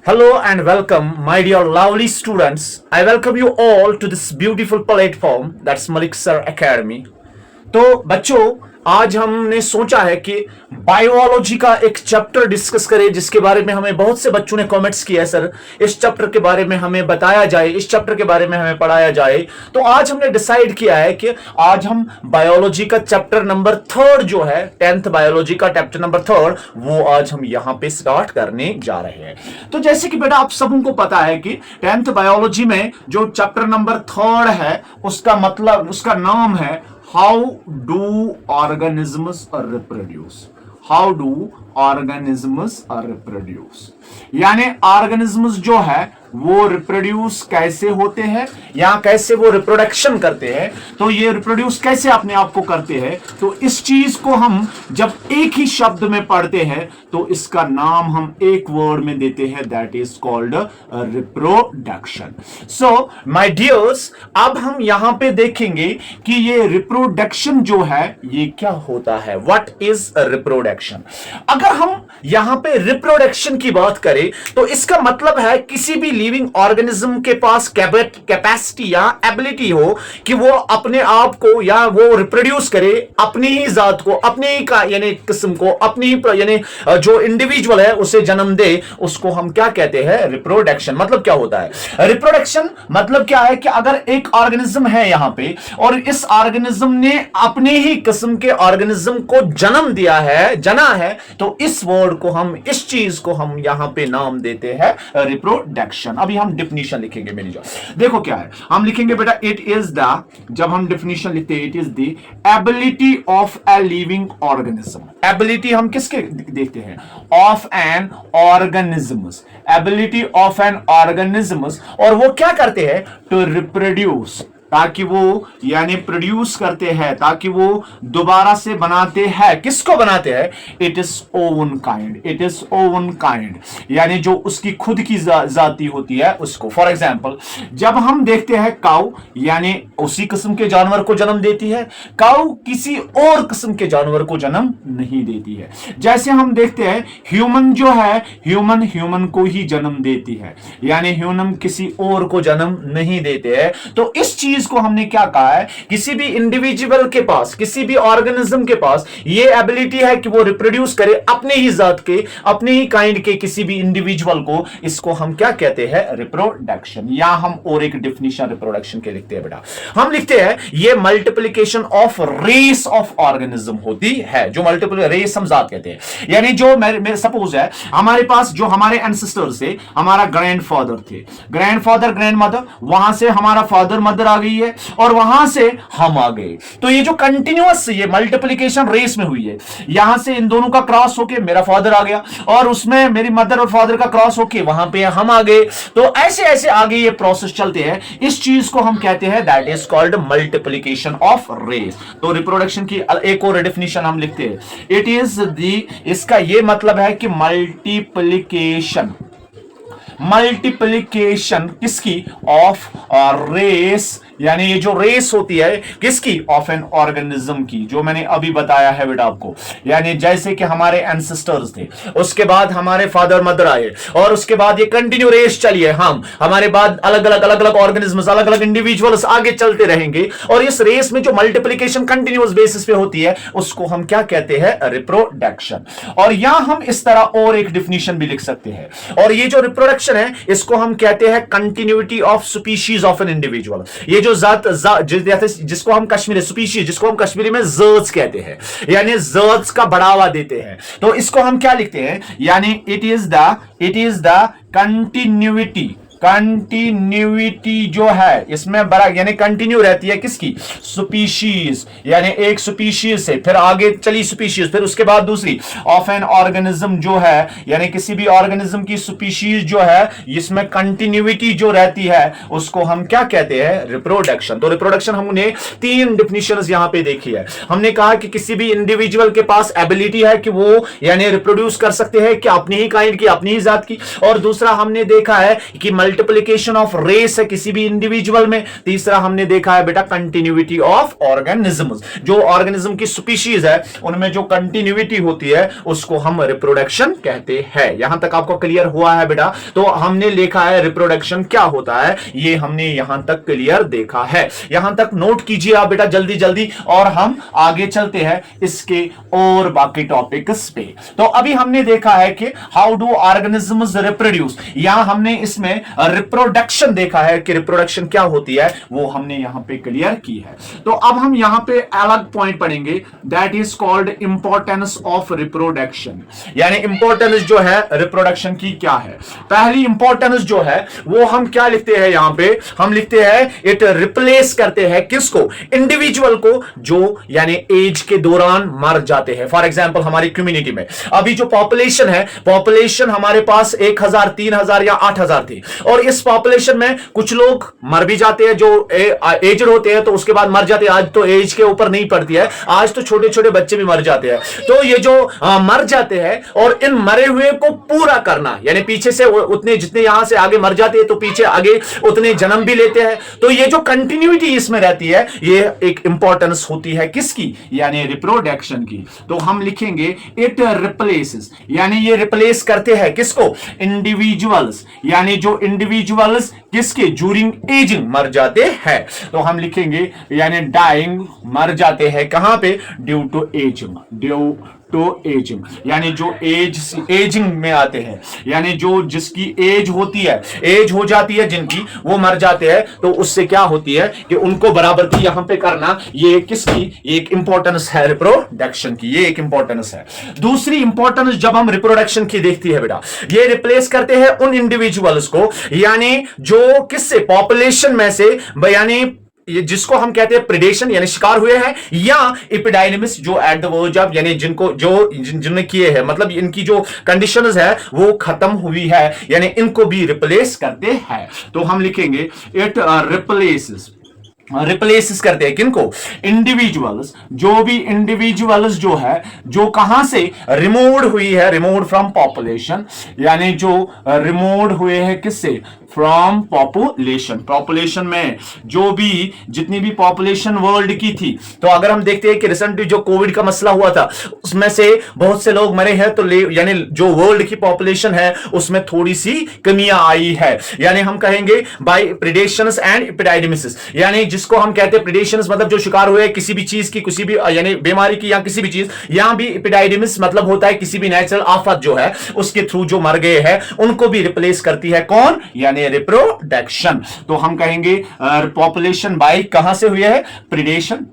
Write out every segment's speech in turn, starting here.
Hello and welcome, my dear lovely students. I welcome you all to this beautiful platform that's Malik Sir Academy. तो बच्चों, आज हमने सोचा है कि बायोलॉजी का एक चैप्टर डिस्कस करें जिसके बारे में हमें बहुत से बच्चों ने कमेंट्स किया है, सर इस चैप्टर के बारे में हमें बताया जाए, इस चैप्टर के बारे में हमें पढ़ाया जाए। तो आज हमने डिसाइड किया है कि आज हम बायोलॉजी का चैप्टर नंबर 3 जो है 10th बायोलॉजी का चैप्टर नंबर 3 वो आज हम यहां पे स्टार्ट करने जा रहे हैं। तो जैसे कि बेटा आप सबको पता है कि 10th बायोलॉजी में जो चैप्टर नंबर 3 है उसका मतलब, उसका नाम है how do organisms reproduce. How do organisms reproduce, यानी ऑर्गेनिजम्स जो है वो रिप्रोड्यूस कैसे होते हैं या कैसे वो रिप्रोडक्शन करते हैं। तो ये रिप्रोड्यूस कैसे अपने आप को करते हैं, तो इस चीज को हम जब एक ही शब्द में पढ़ते हैं तो इसका नाम हम एक वर्ड में देते हैं, that is called reproduction. So my dears, अब हम यहां पे देखेंगे कि ये रिप्रोडक्शन जो है ये क्या होता है, व्हाट इज रिप्रोडक्शन। अगर हम यहां पे रिप्रोडक्शन की बात करें तो इसका मतलब है किसी भी लिविंग ऑर्गेनिज्म के पास कैपेसिटी या एबिलिटी हो कि वो अपने आप को या वो रिप्रोड्यूस करे, अपनी ही जात को, अपनी ही का यानी किस्म को, अपनी ही यानी जो इंडिविजुअल है उसे जन्म दे, उसको हम क्या कहते हैं, रिप्रोडक्शन। मतलब क्या होता है रिप्रोडक्शन, मतलब क्या है कि अगर एक ऑर्गेनिज्म है यहां पे और इस ऑर्गेनिज्म ने अपनी ही किस्म के ऑर्गेनिज्म को जन्म दिया है, जना है, तो इस वर्ड को हम, इस चीज को हम यहां पे नाम देते हैं रिप्रोडक्शन। अभी हम डिफिनीशन लिखेंगे मेरी जो, देखो क्या है, हम लिखेंगे बेटा इट इज द, जब हम डिफिनीशन लिखते हैं it is the ability of a living organism. Ability हम किसके देखते हैं, of an organisms, ability of an organisms, और वो क्या करते हैं, टू रिप्रोड्यूस, ताकि वो यानी प्रोड्यूस करते हैं, ताकि वो दोबारा से बनाते हैं, किसको बनाते हैं, it is oven kind, it is oven kind, यानी जो उसकी खुद की जाति होती है उसको। फॉर एग्जांपल जब हम देखते हैं काऊ, यानी उसी किस्म के जानवर को जन्म देती है, काऊ किसी और किस्म के जानवर को जन्म नहीं देती है। जैसे हम देखते हैं ह्यूमन जो है, ह्यूमन को ही जन्म देती है, यानी ह्यूमन किसी और को जन्म नहीं देते हैं। तो इस चीज को हमने क्या कहा है, किसी भी इंडिविजुअल के पास, किसी भी ऑर्गेनिज्म के पास ये एबिलिटी है कि वो रिप्रोड्यूस करे अपने ही जात के, अपने ही काइंड के किसी भी इंडिविजुअल को, इसको हम क्या कहते हैं, रिप्रोडक्शन। या हम और एक डिफिनीशन रिप्रोडक्शन के लिखते हैं बेटा, हम लिखते हैं ये multiplication of race of organism होती है, जो मल्टीपल रेस हम जात कहते हैं। यानी जो मेरे सपोज है हमारे पास जो हमारे एंसेस्टर्स थे, हमारा ग्रैंडफादर थे, ग्रैंडफादर ग्रैंडमदर, वहां से हमारा फादर मदर आ गई है और वहां से हम आ गए। तो ये जो कंटिन्यूअस ये मल्टीप्लिकेशन रेस में हुई है, यहां से इन दोनों का क्रॉस होके मेरा फादर आ गया और उसमें मेरी मदर और फादर का क्रॉस होके वहां पे हम आ गए। तो ऐसे ऐसे आगे ये प्रोसेस चलते हैं, इस चीज को हम कहते हैं that is called multiplication of race. तो रिप्रोडक्शन की एक और डेफिनेशन हम लिखते हैं, इट इज दी, इसका ये मतलब है कि मल्टीप्लिकेशन, मल्टीप्लिकेशन किसकी, ऑफ रेस, यानी ये जो रेस होती है किसकी, ऑफ एन ऑर्गेनिज्म की, जो मैंने अभी बताया है बेटा आपको। यानी जैसे कि हमारे एंसेस्टर्स थे, उसके बाद हमारे फादर मदर आए और उसके बाद ये कंटिन्यू रेस चली है, हम हमारे बाद अलग अलग ऑर्गेनिज्म्स, अलग अलग इंडिविजुअल्स आगे चलते रहेंगे और इस रेस में जो मल्टीप्लिकेशन कंटिन्यूअस बेसिस पे होती है उसको हम क्या कहते हैं, रिप्रोडक्शन। और यहां हम इस तरह और एक डिफिनीशन भी लिख सकते हैं, और ये जो रिप्रोडक्शन है इसको हम कहते हैं continuity of species of an individual. ये जो जात जिसको हम कश्मीरी स्पीशीज, जिसको हम कश्मीरी में ज़ात कहते हैं, यानी ज़ात का बढ़ावा देते हैं, तो इसको हम क्या लिखते हैं, यानी it is the continuity, continuity जो है इसमें बड़ा यानी कंटिन्यू रहती है किसकी, स्पीशीज, यानी एक स्पीशीज से फिर आगे चली स्पीशीज, फिर उसके बाद दूसरी, ऑफ एन ऑर्गेनिज्म जो है, यानी किसी भी ऑर्गेनिज्म की स्पीशीज जो है इसमें कंटिन्यूटी जो रहती है उसको हम क्या कहते हैं, रिप्रोडक्शन। तो रिप्रोडक्शन हमने 3 डिफिनीशंस यहां पे देखी है। हमने कहा कि किसी भी इंडिविजुअल के पास एबिलिटी है कि वो यानी रिप्रोड्यूस कर सकते हैं कि अपनी ही काइंड की, अपनी ही जात की, और दूसरा हमने देखा है कि मल्टीप्लिकेशन ऑफ रेस है किसी भी इंडिविजुअल में, तीसरा हमने देखा है बेटा कंटिन्यूटी ऑफ ऑर्गेनिज्म्स, जो ऑर्गेनिज्म की स्पीशीज है उनमें जो कंटिन्यूटी होती है उसको हम रिप्रोडक्शन कहते हैं। यहां तक आपको क्लियर हुआ है बेटा? तो हमने लिखा है रिप्रोडक्शन क्या होता है, ये हमने यहां तक क्लियर देखा है। यहां तक नोट कीजिए आप बेटा जल्दी जल्दी, और हम आगे चलते हैं इसके और बाकी टॉपिक्स पे। तो अभी हमने देखा है कि हाउ डू ऑर्गेनिजम्स रिप्रोड्यूस, यहां हमने इसमें रिप्रोडक्शन देखा है कि रिप्रोडक्शन क्या होती है, वो हमने यहां पे क्लियर की है। तो अब हम यहां पे अलग पॉइंट पढ़ेंगे, that is called importance of reproduction, यानी इंपॉर्टेंस जो है रिप्रोडक्शन की क्या है। पहली इंपॉर्टेंस जो है वो हम क्या लिखते हैं, यहां पे हम लिखते हैं इट रिप्लेस करते हैं किसको, इंडिविजुअल को, जो यानी एज के दौरान मर जाते हैं। फॉर एग्जांपल हमारी कम्युनिटी में अभी जो पॉपुलेशन है, पॉपुलेशन हमारे पास 1000 3000 या 8000 थी, और इस पॉपुलेशन में कुछ लोग मर भी जाते हैं जो एजड होते हैं, तो उसके बाद मर जाते हैं। आज तो एज के ऊपर नहीं पड़ती है, आज तो छोटे छोटे बच्चे भी मर जाते हैं। तो ये जो मर जाते हैं और इन मरे हुए को पूरा करना, यानी पीछे से उतने जितने यहां से आगे मर जाते हैं तो पीछे आगे उतने जन्म भी लेते हैं, तो ये जो कंटिन्यूटी इसमें रहती है ये एक इंपॉर्टेंस होती है किसकी, यानी रिप्रोडक्शन की। तो हम लिखेंगे इट रिप्लेसेस, यानी ये रिप्लेस करते हैं किसको, इंडिविजुअल्स, यानी जो इंडिविजुअल्स किसके ज्यूरिंग एजिंग मर जाते हैं। तो हम लिखेंगे यानी डाइंग मर जाते हैं कहां पे, due to ageing, due to ageing, यानी जो एजिंग में आते हैं, यानी जो जिसकी एज होती है, एज हो जाती है जिनकी, वो मर जाते हैं। तो उससे क्या होती है कि उनको बराबर की यहां पे करना, ये किसकी, एक इंपॉर्टेंस है रिप्रोडक्शन की, ये एक इंपॉर्टेंस है। दूसरी इंपॉर्टेंस जब हम रिप्रोडक्शन की देखती है बेटा, ये रिप्लेस करते हैं उन इंडिविजुअल्स को, यानी जो किससे, पॉपुलेशन में से, यानी ये जिसको हम कहते हैं प्रेडेशन यानी शिकार हुए हैं, या एपिडाइडमिस जो एट द वर्ज ऑफ, यानी जिनको जो जिनने किए हैं, मतलब इनकी जो कंडीशंस है वो खत्म हुई है, यानी इनको भी रिप्लेस करते हैं। तो हम लिखेंगे इट रिप्लेस करते हैं किनको, इंडिविजुअल्स, जो भी इंडिविजुअल्स जो है जो कहां से रिमूव्ड हुई है, रिमूव्ड फ्रॉम पॉपुलेशन, यानी जो रिमूव्ड हुए हैं किससे, फ्रॉम पॉपुलेशन। पॉपुलेशन में जो भी जितनी भी पॉपुलेशन वर्ल्ड की थी, तो अगर हम देखते हैं कि रिसेंटली जो कोविड का मसला हुआ था उसमें से बहुत से लोग मरे हैं, तो यानी जो वर्ल्ड की पॉपुलेशन है उसमें थोड़ी सी कमियां आई है, यानी हम कहेंगे बाय प्रेडेशंस एंड एपिडाइडमिस, यानी जिसको हम कहते हैं प्रेडेशंस मतलब जो शिकार हुए किसी भी चीज की, किसी भी यानी बीमारी की या किसी भी चीज, यहां भी एपिडाइडमिस मतलब होता है किसी भी नेचुरल आफत जो है उसके थ्रू जो मर गए हैं उनको भी रिप्लेस करती है कौन, यानी रिप्रोडक्शन। तो हम कहेंगे पॉपुलेशन बाय कहां से हुई है, प्रेडेशन,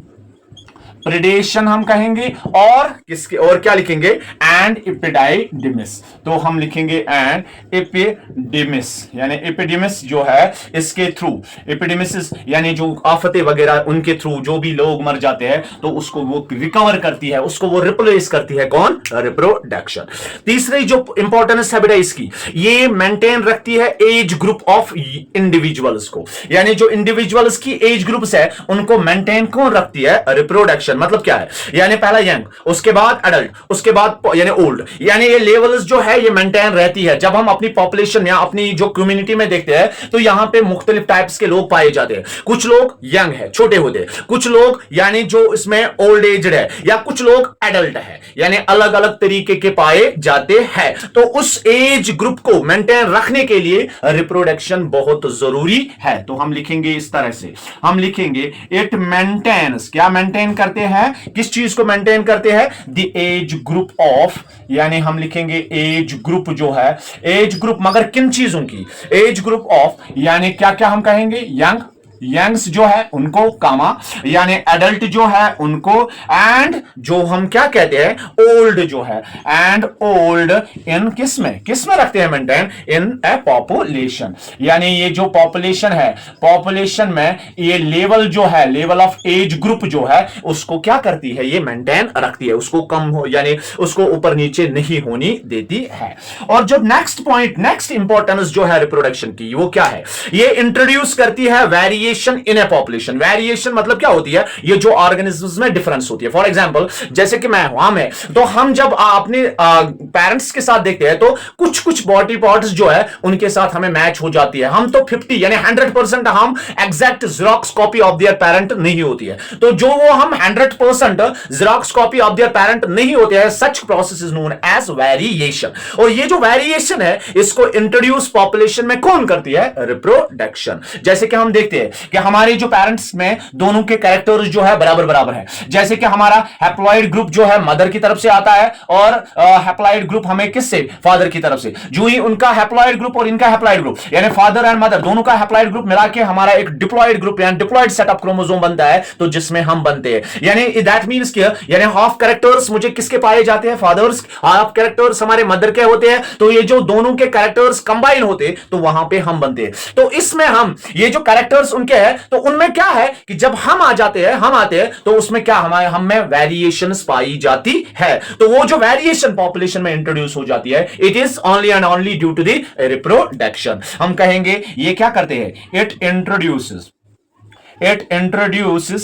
प्रेडेशन हम कहेंगे, और किसके, और क्या लिखेंगे, एंड एपिडाइडमिस। तो हम लिखेंगे एंड एपिडेमिस, यानी एपिडेमिस जो है इसके थ्रू, एपिडेमिस यानी जो आफतें वगैरह उनके थ्रू जो भी लोग मर जाते हैं तो उसको वो रिकवर करती है, उसको वो रिप्लेस करती है कौन, रिप्रोडक्शन। तीसरी जो इंपॉर्टेंस है बेटा इसकी, ये मेंटेन रखती है एज ग्रुप ऑफ इंडिविजुअल्स को, यानी जो इंडिविजुअल्स की एज ग्रुप्स है उनको मेंटेन कौन रखती है, रिप्रोडक्शन। मतलब क्या है, यानी पहला यंग, उसके बाद एडल्ट, उसके बाद यानी ओल्ड, यानी ये लेवल्स जो है ये मेंटेन रहती है। जब हम अपनी पॉपुलेशन या अपनी जो कम्युनिटी में देखते हैं तो यहां पे मुख्तलिफ टाइप्स के लोग पाए जाते हैं, कुछ लोग यंग है, छोटे होते हैं, कुछ लोग यानी जो इसमें ओल्ड एज्ड है, या कुछ लोग एडल्ट है, यानी अलग अलग तरीके के पाए जाते हैं। तो उस एज ग्रुप को मेंटेन रखने के लिए रिप्रोडक्शन बहुत जरूरी है। तो हम लिखेंगे इस तरह से, हम लिखेंगे इट मेंटेन्स, क्या मेंटेन करते हैं, किस चीज को मेंटेन करते हैं, द एज ग्रुप ऑफ, यानी हम लिखेंगे एज ग्रुप जो है, एज ग्रुप मगर किन चीजों की, एज ग्रुप ऑफ, यानी क्या क्या हम कहेंगे, यंग, यंग्स जो है उनको कामा, यानी एडल्ट जो है उनको, एंड जो हम क्या कहते हैं ओल्ड जो है, एंड ओल्ड इन किस में रखते हैं मेंटेन, इन ए पॉपुलेशन, यानी ये जो पॉपुलेशन है, पॉपुलेशन में ये लेवल जो है, लेवल ऑफ एज ग्रुप जो है उसको क्या करती है, ये मेंटेन रखती है, उसको कम हो यानी उसको ऊपर नीचे नहीं होनी देती है। और जो नेक्स्ट पॉइंट, नेक्स्ट इंपॉर्टेंस जो है रिप्रोडक्शन की वो क्या है, ये इंट्रोड्यूस करती है variation variation in A population. Variation मतलब क्या होती है, ये जो ऑर्गेनिजम्स में डिफरेंस होती है। फॉर एग्जांपल जैसे कि मैं हूं, हम है, तो हम जब अपने पेरेंट्स के साथ देखते हैं तो कुछ कुछ बॉडी पार्ट्स जो है उनके साथ हमें मैच हो जाती है। हम तो 50 यानी 100% हम exact xerox copy of their parent नहीं होती है। तो जो वो हम 100% xerox copy of their parent नहीं होते हैं, such process is known as variation. और ये जो वेरिएशन है इसको इंट्रोड्यूस पॉपुलेशन में कौन करती है, रिप्रोडक्शन। जैसे कि हम देखते हैं कि हमारे जो पेरेंट्स में दोनों के कैरेक्टर्स जो है बराबर बराबर है। जैसे कि हमारा हैप्लॉइड ग्रुप जो है मदर की तरफ से आता है और हैप्लॉइड ग्रुप हमें किससे, फादर की तरफ से। जो ही उनका हैप्लॉइड ग्रुप और इनका हैप्लॉइड ग्रुप यानी फादर एंड मदर दोनों का हैप्लॉइड ग्रुप मिला के हमारा एक डिप्लॉइड ग्रुप यानी डिप्लॉइड सेट ऑफ क्रोमोसोम बनता है, तो जिसमें हम बनते हैं। यानी दैट मींस कि यानी हाफ कैरेक्टर्स मुझे किसके पाए जाते हैं, फादर्स, हाफ कैरेक्टर्स हमारे मदर के होते हैं। तो ये जो दोनों के कैरेक्टर्स कंबाइन होते तो वहां पे हम बनते हैं। तो इसमें हम ये जो कैरेक्टर्स उनके हैं तो उनमें क्या है कि जब हम आ जाते हैं, हम आते हैं तो उसमें क्या हमारे हम में वेरिएशंस पाई जाती है। तो वो जो वेरिएशन पॉपुलेशन में इंट्रोड्यूस हो जाती है, it is only and only due to the reproduction. हम कहेंगे ये क्या करते हैं, इट इंट्रोड्यूसेस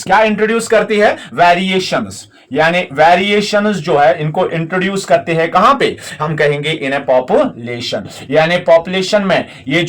क्या इंट्रोड्यूस करती है, वेरिएशंस। यानी वेरिएशंस जो है इनको इंट्रोड्यूस करते हैं कहां पे, हम कहेंगे इन ए पॉपुलेशन। यानी पॉपुलेशन में ये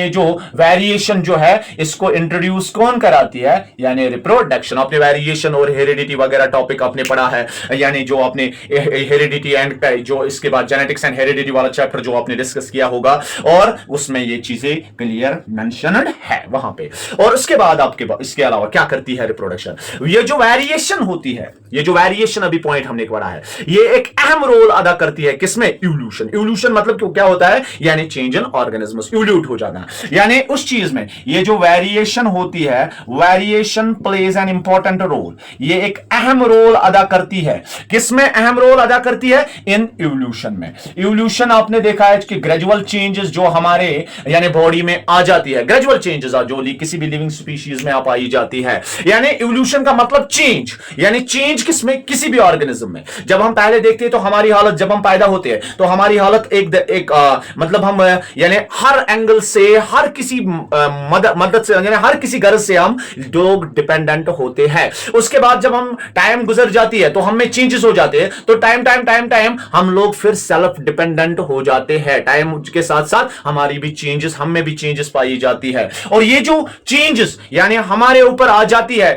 जो वेरिएशन जो है इसको इंट्रोड्यूस कौन कराती है, यानी रिप्रोडक्शन। आपने वेरिएशन और हेरिडिटी वगैरह टॉपिक आपने पढ़ा है, यानी जो आपने हेरिडिटी एंड जो इसके बाद जेनेटिक्स एंड हेरिडिटी वाला चैप्टर जो आपने डिस्कस किया होगा, और उसमें ये चीजें क्लियर मेंशन्ड है वहां पे। और उसके बाद आपके इसके अलावा क्या करती है रिप्रोडक्शन, ये जो वेरिएशन होती है, ये जो वेरिएशन अभी पॉइंट हमने पढ़ा है, ये एक अहम रोल अदा करती है किसमें, इवोल्यूशन। इवोल्यूशन मतलब क्या होता है, यानी चेंज इन ऑर्गेनिजम्स, इवोल्यूट हो जाना। यानी उस चीज में ये जो वेरिएशन होती है, variation plays an important role, ये एक अहम रोल अदा करती है। किसमें अहम रोल अदा करती है, इन इवोल्यूशन में। इवोल्यूशन आपने देखा है कि ग्रेजुअल चेंजेस जो हमारे यानी बॉडी में आ जाती है, ग्रेजुअल चेंजेस जो किसी भी लिविंग स्पीशीज में आप पाई जाती है। यानी इवोल्यूशन का मतलब चेंज, यानी चेंज किसमें, किसी भी ऑर्गेनिज्म में। जब हम पहले देखते हैं तो हमारी हालत, जब हम पैदा होते हैं तो हमारी हालत एक मतलब हम यानी हर एंगल से, हर किसी मदद से, यानी हर किसी गर्ज से हम लोग डिपेंडेंट होते हैं। उसके बाद जब हम टाइम गुजर जाती है तो हम में चेंजेस हो जाते हैं, तो टाइम हम लोग फिर सेल्फ डिपेंडेंट हो जाते हैं। टाइम के साथ साथ हमारी भी चेंजेस, हम में भी चेंजेस पाई जाती है। और ये जो चेंजेस यानी हमारे ऊपर आ जाती है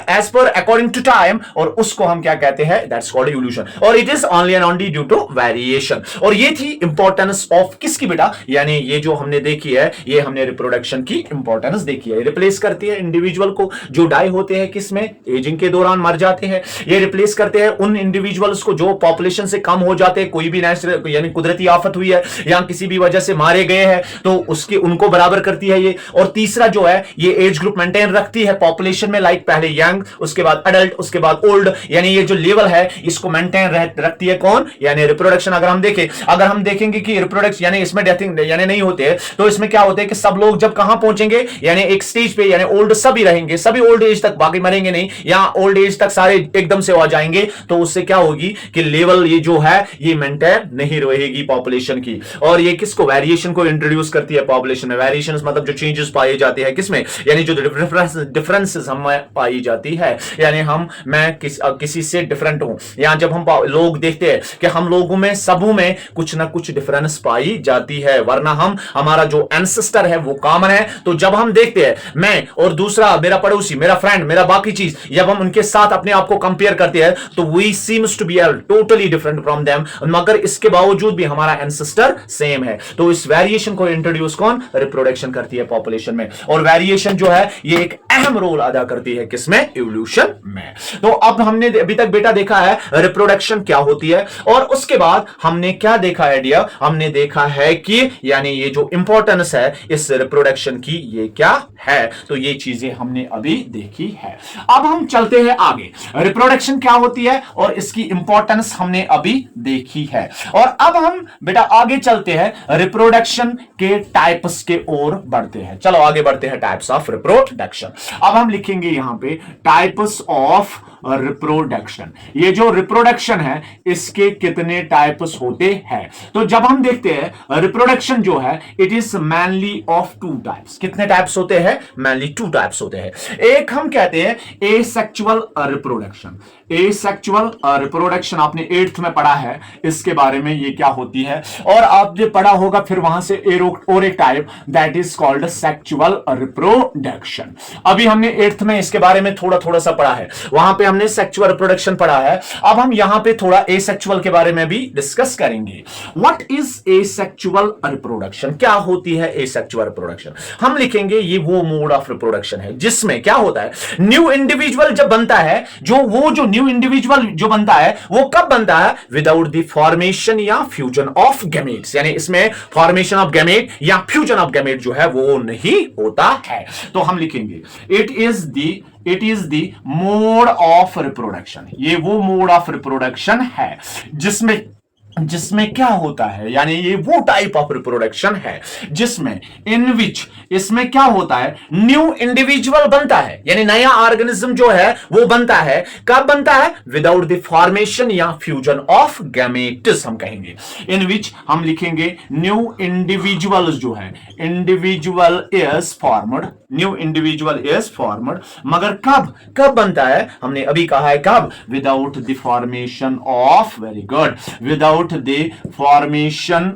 as per according to time, और उसको हम क्या कहते हैं, दैट्स कॉल्ड इवोल्यूशन। और it is only and only due to variation. और ये थी इंपॉर्टेंस ऑफ किसकी बेटा, यानी ये जो हमने देखी है, ये हमने रिप्रोडक्शन की इंपॉर्टेंस देखी है। रिप्लेस करती है इंडिविजुअल को जो डाई होते हैं किसमें, एजिंग के दौरान मर जाते हैं। ये रिप्लेस करते हैं उन इंडिविजुअल्स को जो पॉपुलेशन से कम हो जाते हैं, कोई भी नेचुरल यानी कुदरती आफत हुई है या किसी भी वजह से मारे गए हैं, तो उसके उनको बराबर करती है ये। और तीसरा जो है ये एज ग्रुप मेंटेन रखती है पॉपुलेशन में, लाइक पहले यंग, उसके बाद अडल्ट, उसके बाद ओल्ड, यानी ये जो लेवल है इसको मेंटेन रखती है कौन, यानी रिप्रोडक्शन। अगर हम देखेंगे कि रिप्रोडक्शन यानी इसमें डेथिंग यानी नहीं होते, तो इसमें क्या होते हैं कि सब लोग जब कहां पहुंचेंगे, यानी एक स्टेज पे, यानी ओल्ड सभी रहेंगे, सभी ओल्ड एज तक, बाकी मरेंगे नहीं, या ओल्ड एज तक सारे एकदम से आ जाएंगे, तो उससे क्या होगी कि लेवल ये जो है ये मेंटेन नहीं रहेगी पॉपुलेशन की। और ये किसको, वेरिएशन को इंट्रोड्यूस करती है पॉपुलेशन में। वेरिएशन मतलब जो चेंजेस पाए जाते हैं किसमें, यानी जो डिफरेंसेस हमें पाई जाती है, यानी मैं किसी से डिफरेंट हूं। यहां जब हम लोग देखते हैं कि हम लोगों में सबों में कुछ ना कुछ डिफरेंस पाई जाती है, वरना हमारा जो एंसेस्टर है वो कॉमन है। तो जब हम देखते हैं मैं और दूसरा मेरा पड़ोसी, मेरा फ्रेंड, मेरा बाकी चीज, जब हम उनके साथ अपने आप को कंपेयर करते हैं तो we seems to be totally different from them, मगर इसके बावजूद भी हमारा एंसेस्टर सेम है। तो इस वेरिएशन को इंट्रोड्यूस कौन, रिप्रोडक्शन करती है पॉपुलेशन में। और वेरिएशन जो है ये एक अहम रोल अदा करती है किसमें, इवोल्यूशन में। तो अब हमने अभी तक बेटा देखा है रिप्रोडक्शन क्या होती है, और उसके बाद हमने क्या देखा है डियर, हमने देखा है कि यानी ये जो इंपॉर्टेंस है इस रिप्रोडक्शन की ये क्या है। तो ये चीजें हमने अभी देखी है। अब हम चलते हैं आगे, रिप्रोडक्शन क्या होती है और इसकी इंपॉर्टेंस हमने अभी देखी है। और अब हम बेटा आगे चलते हैं, रिप्रोडक्शन के टाइप्स के ओर बढ़ते हैं। चलो आगे बढ़ते हैं, टाइप्स ऑफ रिप्रोडक्शन। अब हम लिखेंगे यहां पे टाइप्स ऑफ रिप्रोडक्शन। ये जो रिप्रोडक्शन है इसके कितने टाइप्स होते हैं? तो जब हम देखते हैं रिप्रोडक्शन जो है it is mainly of two types. कितने टाइप्स होते हैं? मैनली टू टाइप्स होते हैं। एक हम कहते हैं एसेक्सुअल रिप्रोडक्शन। एसेक्सुअल रिप्रोडक्शन आपने 8th में पढ़ा है इसके बारे में, ये क्या होती है, और आपने पढ़ा होगा फिर वहां से और एक type that is called sexual reproduction. अभी हमने 8th में इसके बारे में थोड़ा थोड़ा सा पढ़ा है, वहां पे हमने सेक्सुअल रिप्रोडक्शन पढ़ा है। अब हम यहां पे थोड़ा एसेक्सुअल के बारे में भी डिस्कस करेंगे। What is asexual reproduction? क्या होती है एसेक्सुअल रिप्रोडक्शन? हम लिखेंगे ये वो मोड ऑफ रिप्रोडक्शन है जिसमें क्या होता है, न्यू इंडिविजुअल जब बनता है, जो न्यू इंडिविजुअल जो बनता है वो कब बनता है? विदाउट द फॉर्मेशन या फ्यूजन ऑफ गैमेट्स, यानी इसमें फॉर्मेशन ऑफ गैमेट या फ्यूजन ऑफ गैमेट जो है वो नहीं होता है। तो हम लिखेंगे it is the mode of reproduction. ये वो मोड ऑफ रिप्रोडक्शन है जिसमें क्या होता है, यानी ये वो टाइप ऑफ रिप्रोडक्शन है जिसमें इन विच इसमें क्या होता है, न्यू इंडिविजुअल बनता है, यानी नया ऑर्गेनिज्म जो है वो बनता है। कब बनता है? विदाउट द फॉर्मेशन या फ्यूजन ऑफ गैमेट्स हम कहेंगे। इन विच हम लिखेंगे न्यू इंडिविजुअल जो है, individual is formed, new individual is formed, मगर कब बनता है? हमने अभी कहा है कब? Without the formation of, very good, without the formation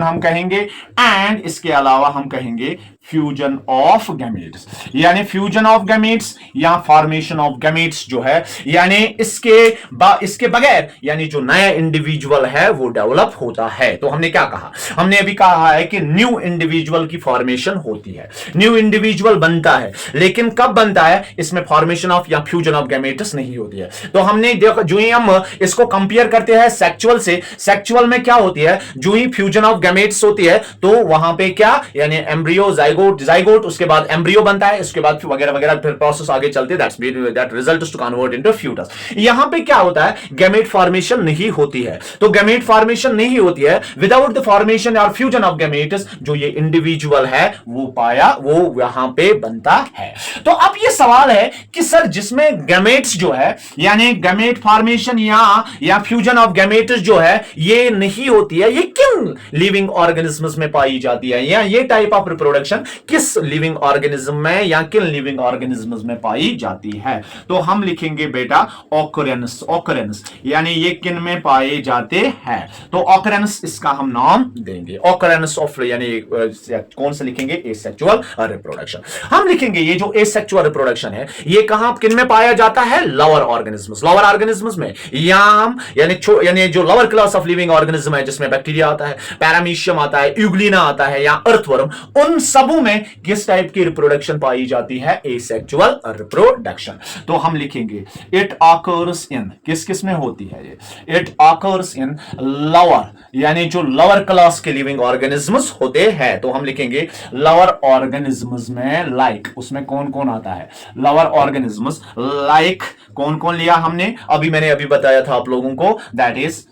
हम कहेंगे, एंड इसके अलावा हम कहेंगे फ्यूजन ऑफ गैमेट्स, यानी फ्यूजन ऑफ गैमेट्स या फॉर्मेशन ऑफ गैमेट्स जो है, यानी इसके बगैर यानी जो नया इंडिविजुअल है वो डेवलप होता है। तो हमने क्या कहा? हमने अभी कहा है कि न्यू इंडिविजुअल की फॉर्मेशन होती है, न्यू इंडिविजुअल बनता है, लेकिन कब बनता है? इसमें फॉर्मेशन ऑफ या फ्यूजन ऑफ गैमेट्स नहीं होती है। तो हमने देखा, जो ही हम इसको कंपेयर करते हैं सेक्सुअल से, सेक्सुअल में क्या होती है, जो ही फ्यूजन ऑफ गैमेट्स होती है तो वहां पे क्या, यानी एम्ब्रियो, जाइगोट, उसके बाद एम्ब्रियो बनता है, उसके बाद वगैरह वगैरह फिर प्रोसेस आगे चलते हैं, that result is to convert into foetus. यहां पे क्या होता है, गैमेट फॉर्मेशन नहीं होती है। तो गैमेट फॉर्मेशन नहीं होती है, विदाउट द फॉर्मेशन और फ्यूजन ऑफ गैमेट्स जो ये इंडिविजुअल है वो यहां पे बनता है। तो अब ये सवाल है कि सर जिसमें गैमेट्स जो है, यानी गैमेट फॉर्मेशन या फ्यूजन ऑफ गैमेट्स जो है ये नहीं होती है, ये किन लिविंग ऑर्गेनिज्म्स में पाई जाती है, या ये टाइप ऑफ रिप्रोडक्शन किस लिविंग ऑर्गेनिज्म में या किन लिविंग ऑर्गेनिज्म्स में पाई जाती है? तो हम लिखेंगे बेटा ऑकरेंस, यानी ये किन में पाए जाते हैं? तो ऑकरेंस इसका हम नाम देंगे, ऑकरेंस ऑफ, यानी कौन से लिखेंगे? Asexual reproduction. हम लिखेंगे ये जो एसेक्सुअल रिप्रोडक्शन है ये कहां किन में पाया जाता है? लोअर ऑर्गेनिज्म्स में, यानी जो lower class of living organism है जिसमें बैक्टीरिया आता है, पैरामीशियम आता है, यूग्लिना आता है या अर्थवर्म, उन सबों में किस टाइप की रिप्रोडक्शन पाई जाती है? Asexual reproduction. तो हम लिखेंगे इट ऑकर्स इन, किस में होती है ये? इट ऑकर्स इन लोअर, यानी जो लोअर क्लास के लिविंग ऑर्गेनिज्म्स होते हैं। तो हम लिखेंगे लोअर ऑर्गेनिज्म्स में, लाइक उसमें कौन कौन आता है? लोअर ऑर्गेनिज्म्स लाइक कौन कौन लिया हमने? मैंने अभी बताया था आप लोगों को, दैट इज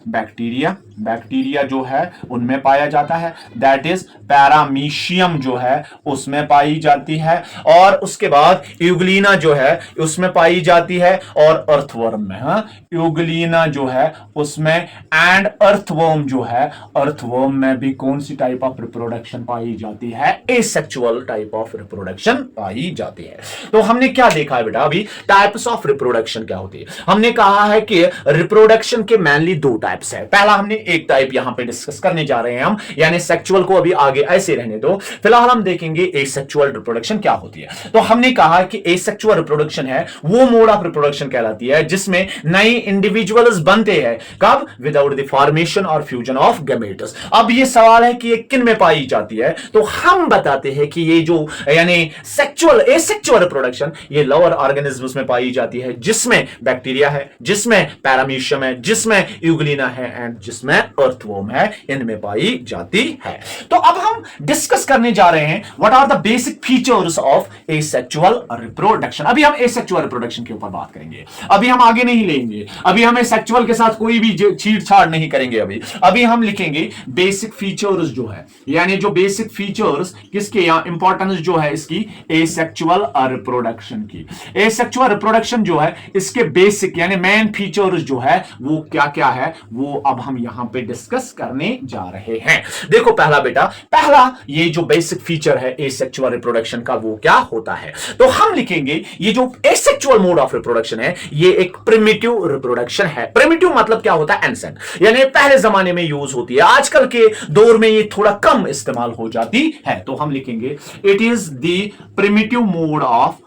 बैक्टीरिया जो है उनमें पाया जाता है, दैट इज पैरामीशियम जो है उसमें पाई जाती है, और उसके बाद यूग्लिना जो है उसमें पाई जाती है, और अर्थवर्म में, यूग्लिना जो है उसमें, एंड अर्थवर्म जो है, अर्थवर्म में भी कौन सी टाइप ऑफ रिप्रोडक्शन पाई जाती है? एसेक्सुअल टाइप ऑफ रिप्रोडक्शन पाई जाती है। तो हमने क्या देखा है बेटा अभी? टाइप्स ऑफ रिप्रोडक्शन क्या होती है? हमने कहा है कि रिप्रोडक्शन के मेनली दो टाइप्स है। पहला हमने एक टाइप यहां पे डिस्कस करने जा रहे हैं हम, यानी सेक्सुअल को अभी आगे ऐसे रहने दो, फिलहाल हम देखेंगे एसेक्सुअल रिप्रोडक्शन क्या होती है। तो हमने कहा कि एसेक्सुअल रिप्रोडक्शन है वो मोड ऑफ रिप्रोडक्शन कहलाती है जिसमें नए इंडिविजुअल्स बनते हैं, कब? विदाउट द फॉर्मेशन और फ्यूजन ऑफ गैमेट्स। अब ये सवाल है कि ये किन में पाई जाती है? तो हम बताते हैं कि ये जो यानी एसेक्सुअल रिप्रोडक्शन ये लोअर ऑर्गेनिज्म्स में पाई जाती है, जिसमें बैक्टीरिया है, जिसमें पैरामीशियम है, जिसमें यूग्लिना है, एंड जिसमें अर्थवर्म है, इनमें पाई जाती है। तो अब हम डिस्कस करने जा रहे हैं what are the basic features of asexual reproduction. अभी हम एसेक्सुअल रिप्रोडक्शन के ऊपर बात करेंगे, अभी हम आगे नहीं लेंगे, अभी हम सेक्सुअल के साथ कोई भी छेड़छाड़ नहीं करेंगे। अभी हम लिखेंगे बेसिक फीचर्स जो है, यानी जो बेसिक फीचर्स किसके, यहां इंपॉर्टेंस जो है इसकी एसेक्सुअल रिप्रोडक्शन की। एसेक्सुअल रिप्रोडक्शन जो है इसके बेसिक यानी मेन फीचर्स जो है वो क्या क्या है, वो अब हम यहां पे डिस्कस करने जा रहे हैं। देखो पहला बेटा, पहला ये जो बेसिक फीचर है एसेक्सुअल रिप्रोडक्शन का वो क्या होता है, तो हम लिखेंगे ये जो एसेक्सुअल मोड ऑफ रिप्रोडक्शन है ये एक प्रिमिटिव रिप्रोडक्शन है। प्रिमिटिव मतलब क्या होता है, एंसेंट, यानी पहले जमाने में यूज होती है, आजकल के दौर में ये थोड़ा कम इस्तेमाल हो जाती है। तो हम लिखेंगे it is the primitive mode of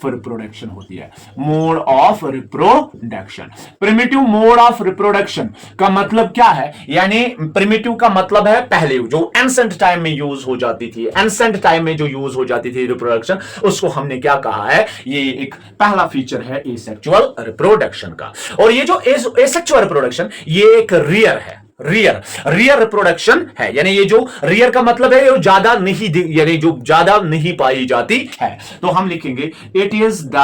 reproduction होती है, mode of reproduction. Primitive mode of reproduction का मतलब क्या है, यानी प्रिमिटिव का मतलब है पहले जो एंसेंट टाइम में यूज हो जाती थी, एंसेंट टाइम में जो यूज हो जाती थी रिप्रोडक्शन, उसको हमने क्या कहा है, ये एक पहला फीचर है एसेक्सुअल रिप्रोडक्शन का। और ये जो एसेक्सुअल रिप्रोडक्शन ये एक रियर है, रियर रिप्रोडक्शन है, यानी ये जो रियर का मतलब है ये ज्यादा नहीं, यानी जो ज्यादा नहीं पाई जाती है। तो हम लिखेंगे it is the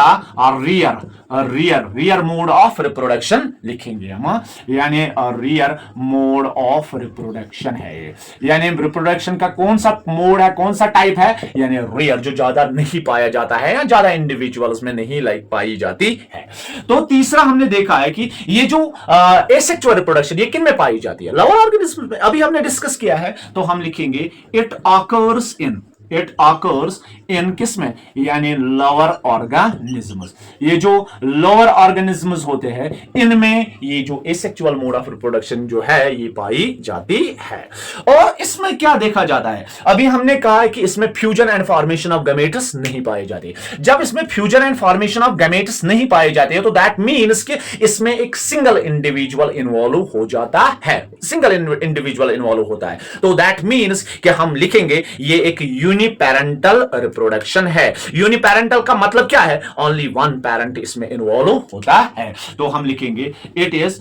rear mode of reproduction लिखेंगे हम, यानी रियर मोड ऑफ रिप्रोडक्शन है ये, यानी रिप्रोडक्शन का कौन सा मोड है, कौन सा टाइप है, यानी रियर, जो ज्यादा नहीं पाया जाता है या ज्यादा इंडिविजुअल्स में नहीं पाई जाती है। तो तीसरा हमने देखा है कि ये जो एसेक्सुअल रिप्रोडक्शन ये किन में पाई जाती है, लोअर ऑर्गेनिज्म में, अभी हमने डिस्कस किया है। तो हम लिखेंगे इट ऑकर्स इन किसमें, यानी लोअर ऑर्गेनिज्म्स। ये जो लोअर ऑर्गेनिज्म्स होते हैं इनमें ये जो एसेक्सुअल मोड ऑफ रिप्रोडक्शन जो है ये पाई जाती है। और इसमें क्या देखा जाता है, अभी हमने कहा है कि इसमें fusion and formation of gametes नहीं पाए जाते। जब इसमें fusion and formation of gametes नहीं पाए जाते तो दैट मीन्स कि इसमें एक सिंगल इंडिविजुअल इन्वॉल्व हो जाता है, सिंगल इंडिविजुअल इन्वॉल्व होता है। तो दैट मीन्स कि हम लिखेंगे ये एक यूनिपेरेंटल रिप्रोडक्शन है। यूनिपेरेंटल का मतलब क्या है, ओनली वन पेरेंट इसमें इन्वॉल्व होता है। तो हम लिखेंगे इट इज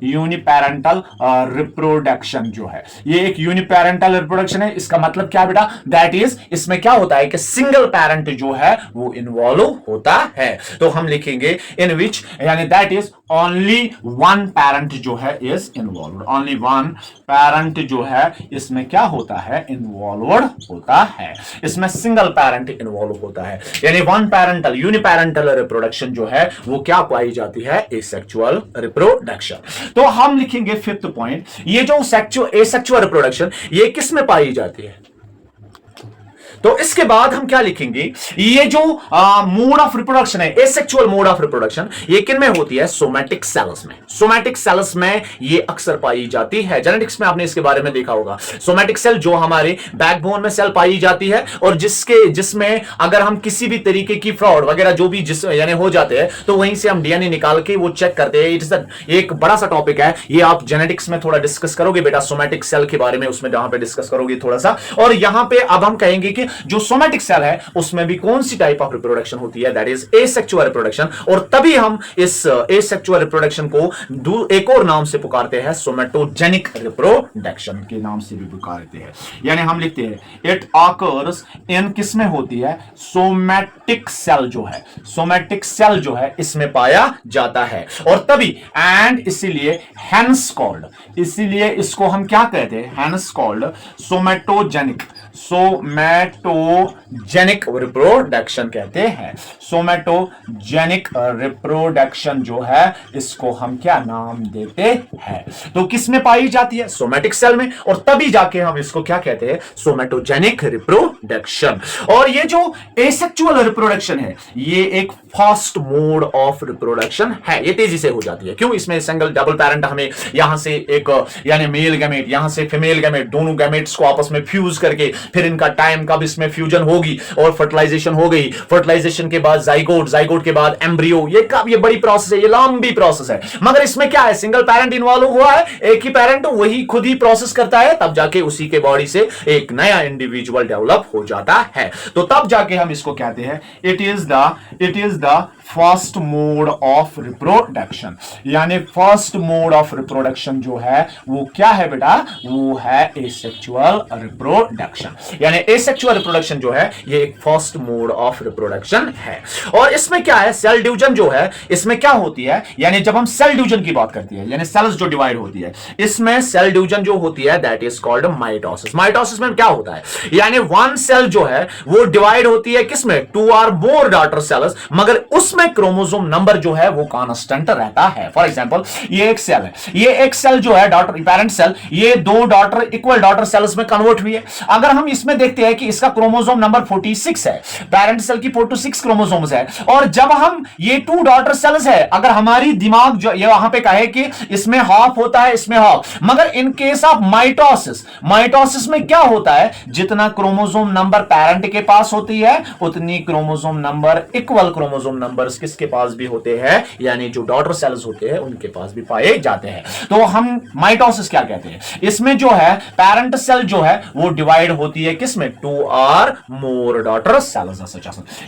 यूनिपेरेंटल रिप्रोडक्शन जो है ये एक यूनिपेरेंटल रिप्रोडक्शन है। इसका मतलब क्या बेटा, दैट इज इसमें क्या होता है कि सिंगल पेरेंट जो है वो इन्वॉल्व होता है। तो हम लिखेंगे इन विच, यानी that is only one parent जो है is involve, only one parent जो है इसमें क्या होता है, इन्वॉल्व होता है, इसमें सिंगल पेरेंट इन्वॉल्व होता है, यानी वन पेरेंटल यूनिपेरेंटल रिप्रोडक्शन जो है वो क्या पाई जाती है, एसेक्सुअल रिप्रोडक्शन। तो हम लिखेंगे फिफ्थ पॉइंट, ये जो एसेक्सुअल रिप्रोडक्शन ये किस में पाई जाती है। तो इसके बाद हम क्या लिखेंगे, ये जो मोड ऑफ रिप्रोडक्शन है, एसेक्सुअल मोड ऑफ रिप्रोडक्शन, ये किन में होती है, सोमैटिक सेल्स में। सोमैटिक सेल्स में ये अक्सर पाई जाती है। जेनेटिक्स में आपने इसके बारे में देखा होगा, सोमैटिक सेल जो हमारे बैकबोन में सेल पाई जाती है और जिसमें अगर हम किसी भी तरीके की फ्रॉड वगैरह जो भी यानी हो जाते हैं तो वहीं से हम डीएनए निकाल के वो चेक करते हैं। इट्स एक बड़ा सा टॉपिक है, ये आप जेनेटिक्स में थोड़ा डिस्कस करोगे बेटा, सोमैटिक सेल के बारे में उसमें जहां पे डिस्कस करोगे थोड़ा सा। और यहां पे अब हम कहेंगे कि जो सोमैटिक सेल है उसमें भी कौन सी टाइप ऑफ रिप्रोडक्शन होती है, दैट इज एसेक्सुअल रिप्रोडक्शन। और तभी हम इस एसेक्सुअल रिप्रोडक्शन को एक और नाम से पुकारते हैं, सोमैटोजेनिक रिप्रोडक्शन के नाम से भी पुकारते हैं। यानी हम लिखते हैं इट ऑकर्स इन, किसमें होती है, सोमैटिक सेल जो है, सोमैटिक सेल जो है इसमें पाया जाता है। और तभी एंड इसीलिए हैंस कॉल्ड, इसीलिए इसको हम क्या कहते हैं, hence called somatogenic, somatogenic reproduction कहते हैं। सोमैटोजेनिक रिप्रोडक्शन जो है इसको हम क्या नाम देते हैं, तो किसमें पाई जाती है, सोमैटिक सेल में, और तभी जाके हम इसको क्या कहते हैं, सोमैटोजेनिक रिप्रोडक्शन। और ये जो एसेक्सुअल रिप्रोडक्शन है ये एक फास्ट मोड ऑफ रिप्रोडक्शन है, ये तेजी से हो जाती है। क्यों, इसमें सिंगल डबल पेरेंट, हमें यहां से एक यानी मेल गैमेट, यहां से फीमेल गैमेट, दोनों गैमेट्स को आपस में फ्यूज करके फिर इनका टाइम कब इसमें फ्यूजन होगी और फर्टिलाइजेशन हो गई, फर्टिलाइजेशन के बाद जाइगोट, जाइगोट के बाद एम्ब्रियो, ये बड़ी प्रोसेस है, ये लंबी प्रोसेस है। मगर इसमें क्या है, सिंगल पेरेंट इन्वॉल्व हुआ है, एक ही पेरेंट वही खुद ही प्रोसेस करता है, तब जाके उसी के बॉडी से एक नया इंडिविजुअल डेवलप हो जाता है। तो तब जाके हम इसको कहते हैं it is the first mode of reproduction. यानी फर्स्ट मोड ऑफ रिप्रोडक्शन जो है वो क्या है बेटा, वो है एसेक्सुअल रिप्रोडक्शन। यानी एसेक्सुअल रिप्रोडक्शन जो है ये एक फर्स्ट मोड ऑफ रिप्रोडक्शन है। और इसमें क्या है, सेल डिवीजन जो है इसमें क्या होती है, यानी जब हम सेल डिवीजन की बात करती है, यानी सेल्स जो डिवाइड होती है, इसमें सेल डिवीजन जो होती है that is called mitosis. Mitosis में क्या होता है, यानी वन सेल जो है वो डिवाइड होती है किसमें, 2 और मोर डॉटर सेल्स, मगर उसमें क्रोमोसोम नंबर जो है वो कांस्टेंट रहता है। फॉर एग्जांपल ये एक सेल है, ये एक सेल जो है डॉटर पेरेंट सेल, ये 2 डॉटर इक्वल डॉटर सेल्स में कन्वर्ट हुई है। अगर हम इसमें देखते हैं कि इसका क्रोमोसोम नंबर 46 है, पेरेंट सेल की 46 क्रोमोसोम्स है, और जब हम ये 2 डॉटर सेल्स है, अगर हमारी दिमाग जो ये वहां पे कहे कि इसमें हाफ होता है, इसमें हाफ, मगर इन केस ऑफ माइटोसिस में क्या होता है, जितना क्रोमोसोम नंबर पेरेंट के पास होती है उतनी chromosome number equal chromosome number किसके पास भी होते हैं, यानी जो डॉटर सेल्स होते हैं उनके पास भी पाए जाते हैं। तो हम माइटोसिस क्या कहते हैं, इसमें जो है पेरेंट सेल जो है वो डिवाइड होती है किसमें, 2 और मोर डॉटर सेल्स।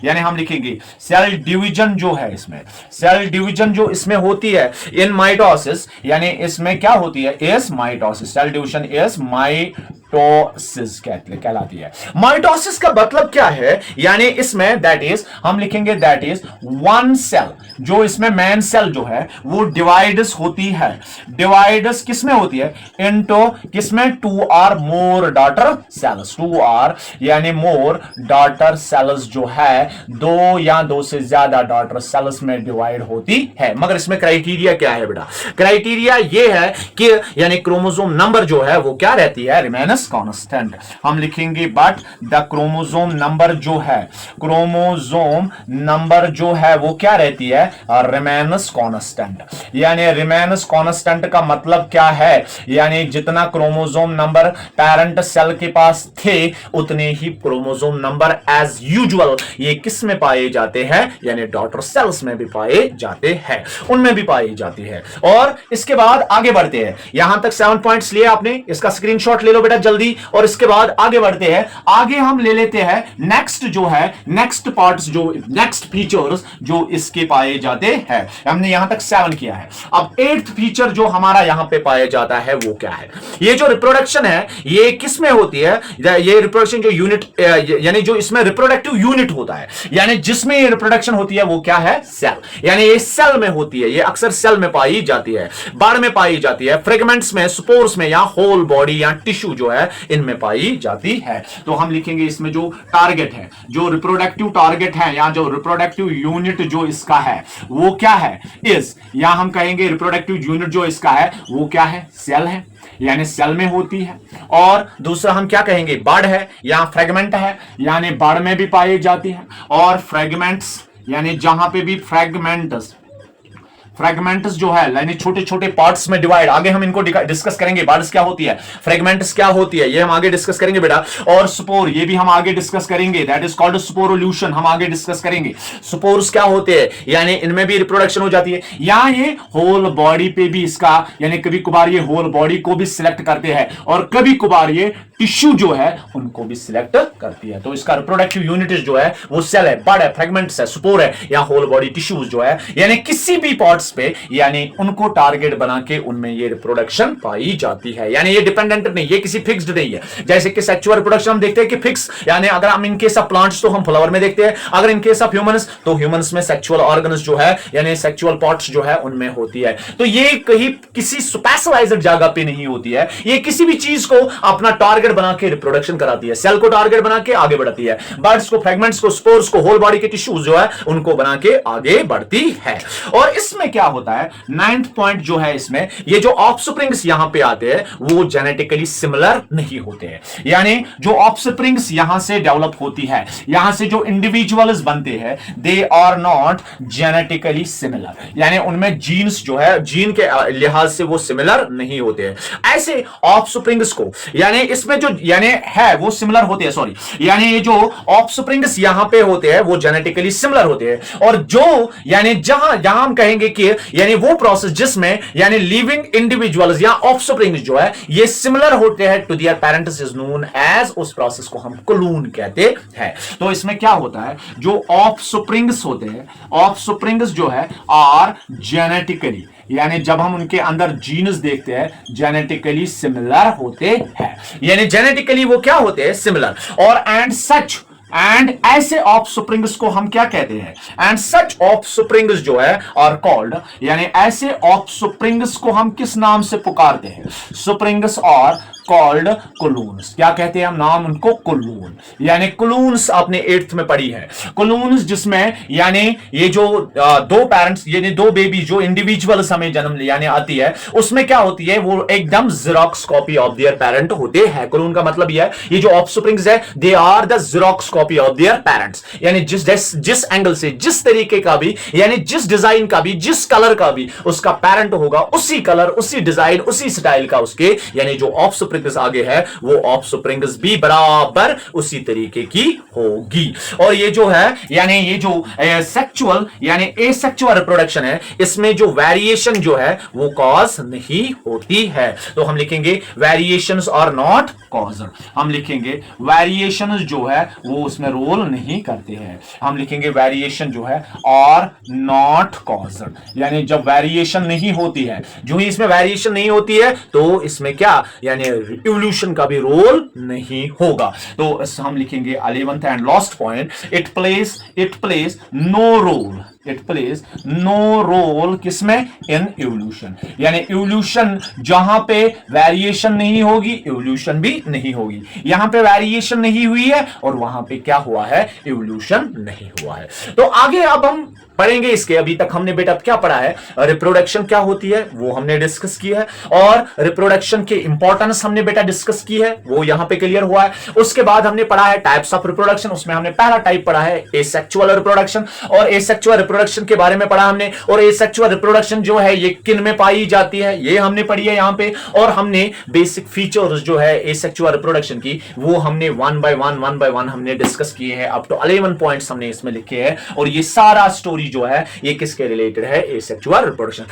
यानी हम लिखेंगे सेल डिवीजन जो है, इसमें सेल डिवीजन जो इसमें होती है इन माइटोसिस, यानी इसमें क्या होती है, इस mitosis, cell division is mitosis कहलाती है। माइटोसिस का मतलब क्या है, यानी इसमें दैट इज हम लिखेंगे दैट इज वन सेल, जो इसमें मेन सेल जो है वो डिवाइड्स होती है, डिवाइड्स किसमें होती है, इनटू किसमें, 2 और मोर डॉटर सेल्स, 2 और यानी मोर डॉटर सेल्स जो है 2 या 2 से ज्यादा डॉटर सेल्स में डिवाइड होती है। मगर इसमें क्राइटेरिया क्या है बेटा, क्राइटेरिया ये है कि यानी क्रोमोसोम नंबर जो है वो क्या रहती है, रिमेन्स कांस्टेंट। हम लिखेंगे बट द क्रोमोसोम नंबर जो है, क्रोमोसोम नंबर जो है वो क्या रहती है, रिमेन्स कांस्टेंट। यानी रिमेन्स कांस्टेंट का मतलब क्या है, यानी जितना क्रोमोसोम नंबर पेरेंट सेल के पास थे उतने ही क्रोमोसोम नंबर एज यूजुअल ये किस में पाए जाते हैं, यानी डॉटर सेल्स में भी पाए जाते हैं, उनमें भी पाई जाती है। और इसके बाद आगे बढ़ते हैं, यहां तक 7 पॉइंट्स लिए आपने, इसका स्क्रीनशॉट ले लो बेटा जल्दी, और इसके बाद आगे बढ़ते हैं। आगे हम ले लेते हैं नेक्स्ट जो है, नेक्स्ट पार्ट्स जो नेक्स्ट फीचर्स जो इसके पाए जाते हैं। हमने यहां तक 7 किया है, अब 8th फीचर जो हमारा यहां पे पाया जाता है वो क्या है, ये जो रिप्रोडक्शन है ये किस में होती है, ये रिप्रोडक्शन जो यूनिट यानी जो इसमें रिप्रोडक्टिव यूनिट होता है, यानी जिसमें ये रिप्रोडक्शन होती है वो क्या है, सेल। यानी ये सेल में होती है, ये अक्सर सेल में पाई जाती है, बाढ़ में पाई जाती है, फ्रेगमेंट्स में, स्पोर्स में, या होल बॉडी या टिश्यू जो है इनमें पाई जाती है। तो हम लिखेंगे इसमें जो टारगेट है, जो रिप्रोडक्टिव टारगेट है या जो रिप्रोडक्टिव यूनिट जो इसका है वो क्या है, इस या हम कहेंगे रिप्रोडक्टिव यूनिट जो इसका है वो क्या है, सेल है, यानी सेल में होती है। और दूसरा हम क्या कहेंगे, बड है या फ्रेगमेंट है, यानी बड में भी पाई जाती है। और फ्रेगमेंट्स यानी जहां पे भी फ्रेगमेंट्स जो है यानी छोटे छोटे पार्ट्स में डिवाइड, आगे हम इनको डिस्कस करेंगे, बर्ड्स क्या होती है, फ्रेगमेंट्स क्या होती है, ये हम आगे डिस्कस करेंगे बेटा। और स्पोर ये भी हम आगे डिस्कस करेंगे, दैट इज कॉल्ड स्पोरुल्यूशन, हम आगे डिस्कस करेंगे। स्पोर्स क्या होते हैं, यानी इनमें भी रिप्रोडक्शन हो जाती है, या ये होल बॉडी पे भी इसका, यानी कभी कभार ये होल बॉडी को भी सिलेक्ट करते हैं और कभी कभार ये टिश्यू जो है उनको भी सिलेक्ट करती है। तो इसका रिप्रोडक्टिव यूनिट जो है वो सेल है, बड है, फ्रेगमेंट्स है, स्पोर है, या होल बॉडी टिश्यूज जो है, यानी किसी भी पार्ट्स पे, यानी उनको टारगेट बना के उनमें ये रिप्रोडक्शन पाई जाती है। यानी ये डिपेंडेंट नहीं, ये किसी फिक्स्ड नहीं है। जैसे कि सेक्सुअल रिप्रोडक्शन हम देखते हैं कि फिक्स, यानी अगर हम इन केस ऑफ प्लांट्स तो हम फ्लावर में देखते हैं, अगर इन केस ऑफ ह्यूमंस तो ह्यूमंस में सेक्सुअल ऑर्गन्स जो है यानी सेक्सुअल पार्ट्स जो है उनमें होती है। तो ये कहीं किसी स्पेशलाइज्ड जगह पे नहीं होती है, ये किसी भी चीज को अपना टारगेट बना के रिप्रोडक्शन कराती है, सेल को टारगेट बना के आगे बढ़ती है, बर्ड्स को, फ्रेगमेंट्स को, स्पोर्स को, होल बॉडी के टिश्यूज जो है उनको बना के आगे बढ़ती है। और इसमें क्या होता है, 9th पॉइंट जो है इसमें, ये जो ऑफस्प्रिंग्स यहां पे आते हैं वो जेनेटिकली सिमिलर नहीं होते हैं। यानी जो ऑफस्प्रिंग्स यहां से डेवलप होती है, यहां से जो इंडिविजुअल्स बनते हैं, they are not genetically similar, यानी उनमें जीन्स जो है, जीन के लिहाज से वो सिमिलर नहीं होते हैं। ऐसे ऑफस्प्रिंग्स को, यानी इसमें जो यानी है वो सिमिलर होते हैं, सॉरी, यानी ये जो ऑफस्प्रिंग्स यहां पे होते हैं वो जेनेटिकली सिमिलर होते हैं। और जो यानी जहां जहां हम कहेंगे कि यानी वो प्रोसेस जिसमें यानी लिविंग इंडिविजुअल्स या ऑफस्प्रिंग्स जो है ये सिमिलर होते हैं to their parents is known as, उस प्रोसेस को हम क्लोन कहते हैं। तो इसमें क्या होता है, जो ऑफस्प्रिंग्स होते हैं, ऑफस्प्रिंग्स जो है आर जेनेटिकली, यानी जब हम उनके अंदर जीन्स देखते हैं जेनेटिकली सिमिलर होते हैं, यानी जेनेटिकली वो क्या होते हैं, सिमिलर। और एंड ऐसे ऑफस्प्रिंग्स को हम क्या कहते हैं, एंड सच ऑफस्प्रिंग्स जो है आर कॉल्ड, यानी ऐसे ऑफस्प्रिंग्स को हम किस नाम से पुकारते हैं, स्प्रिंग्स और कॉल्ड क्लोन्स। क्या कहते हैं हम नाम उनको, क्लोन, यानी क्लोन्स आपने 8th में पढ़ी है, क्लोन्स जिसमें यानी ये जो दो पेरेंट्स यानी दो बेबी जो इंडिविजुअल्स हमें जन्म यानी आती है, उसमें क्या होती है, वो एकदम xerox copy of their parent होते हैं। क्लोन का मतलब ये है, ये जो ऑफस्प्रिंग्स है they are the xerox copy of their parents, यानी जिस एंगल से, जिस तरीके का भी, यानी जिस डिजाइन का भी, जिस कलर का भी उसका पेरेंट होगा, उसी कलर, उसी डिजाइन, उसी स्टाइल का उसके यानी जो ऑफस्प्रिंग्स आगे है वो ऑफस्प्रिंग्स भी बराबर उसी तरीके की होगी। और ये जो है यानी ये जो सेक्सुअल यानी एसेक्सुअल रिप्रोडक्शन है, इसमें जो वेरिएशन जो है वो कॉज नहीं होती है। तो हम लिखेंगे वेरिएशंस आर नॉट कॉजर, हम लिखेंगे वेरिएशंस जो है वो उसमें रोल नहीं करते हैं, हम लिखेंगे वेरिएशन जो है आर नॉट कॉजर, यानी जब वेरिएशन नहीं होती है, जो ही इसमें वेरिएशन नहीं होती है तो इसमें क्या यानी इवोल्यूशन का भी रोल नहीं होगा। तो हम लिखेंगे 11th and last point, it plays no role, it plays no role किसमें, इन इवोल्यूशन, यानी इवोल्यूशन जहां पे वेरिएशन नहीं होगी इवोल्यूशन भी नहीं होगी, यहां पे वेरिएशन नहीं हुई है और वहां पे क्या हुआ है, इवोल्यूशन नहीं हुआ है। तो आगे अब हम पढ़ेंगे इसके, अभी तक हमने बेटा क्या पढ़ा है, रिप्रोडक्शन क्या होती है वो हमने डिस्कस किया है, और रिप्रोडक्शन के इंपॉर्टेंस हमने बेटा डिस्कस की है, वो यहां पे क्लियर हुआ है। उसके बाद हमने पढ़ा है टाइप्स ऑफ रिप्रोडक्शन, उसमें हमने पहला टाइप पढ़ा है एसेक्सुअल रिप्रोडक्शन, और एसेक्सुअल रिप्रोडक्शन के बारे में पढ़ा हमने, और एसेक्सुअल रिप्रोडक्शन जो है ये किन में पाई जाती है ये हमने पढ़ी है यहां पे, और हमने बेसिक फीचर्स जो है एसेक्सुअल रिप्रोडक्शन की वो हमने वन बाय वन हमने डिस्कस किए हैं, अप टू 11 पॉइंट्स हमने इसमें लिखे हैं, और ये सारा स्टोरी जो है ये किसके रिलेटेड है, एसेक्सुअल रिप्रोडक्शन।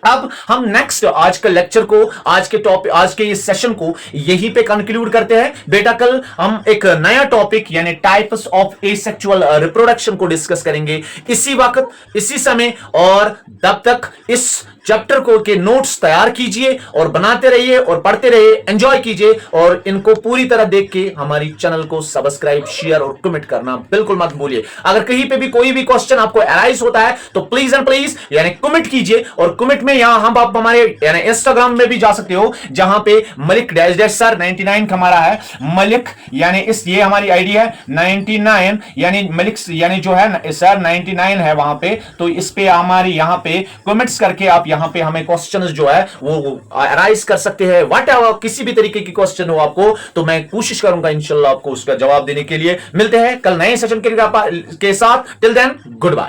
अब हम नेक्स्ट आज के लेक्चर को, आज के टॉपिक, आज के इस सेशन को यहीं पे कंक्लूड करते हैं बेटा। कल हम एक नया टॉपिक यानी टाइप्स ऑफ एसेक्सुअल रिप्रोडक्शन को डिस्कस करेंगे इसी वक्त, इसी समय, और तब तक इस चैप्टर को के नोट्स तैयार कीजिए और बनाते रहिए और पढ़ते रहिए, एंजॉय कीजिए, और इनको पूरी तरह देख के हमारी चैनल को सब्सक्राइब, शेयर और कमेंट करना बिल्कुल मत भूलिए। अगर कहीं पे भी कोई भी क्वेश्चन आपको अराइज होता है तो प्लीज एंड प्लीज यानी कमेंट कीजिए, और कमेंट में यहां हम आप हमारे यानी इंस्टाग्राम में भी जा सकते हो, जहां पे मलिक डैश डैश सर 99 हमारा है, मलिक यानी इस ये हमारी आईडी है 99 यानी मलिक यानी जो है सर 99 है वहां पे, तो इस पे हमारी यहां पे कमेंट्स करके आप यहां पे हमें क्वेश्चंस जो है वो अराइज कर सकते हैं, व्हाटएवर किसी भी तरीके की क्वेश्चन हो आपको, तो मैं कोशिश करूंगा इंशाल्लाह आपको उसका जवाब देने के लिए। मिलते हैं कल नए सेशन के साथ, टिल देन गुड बाय।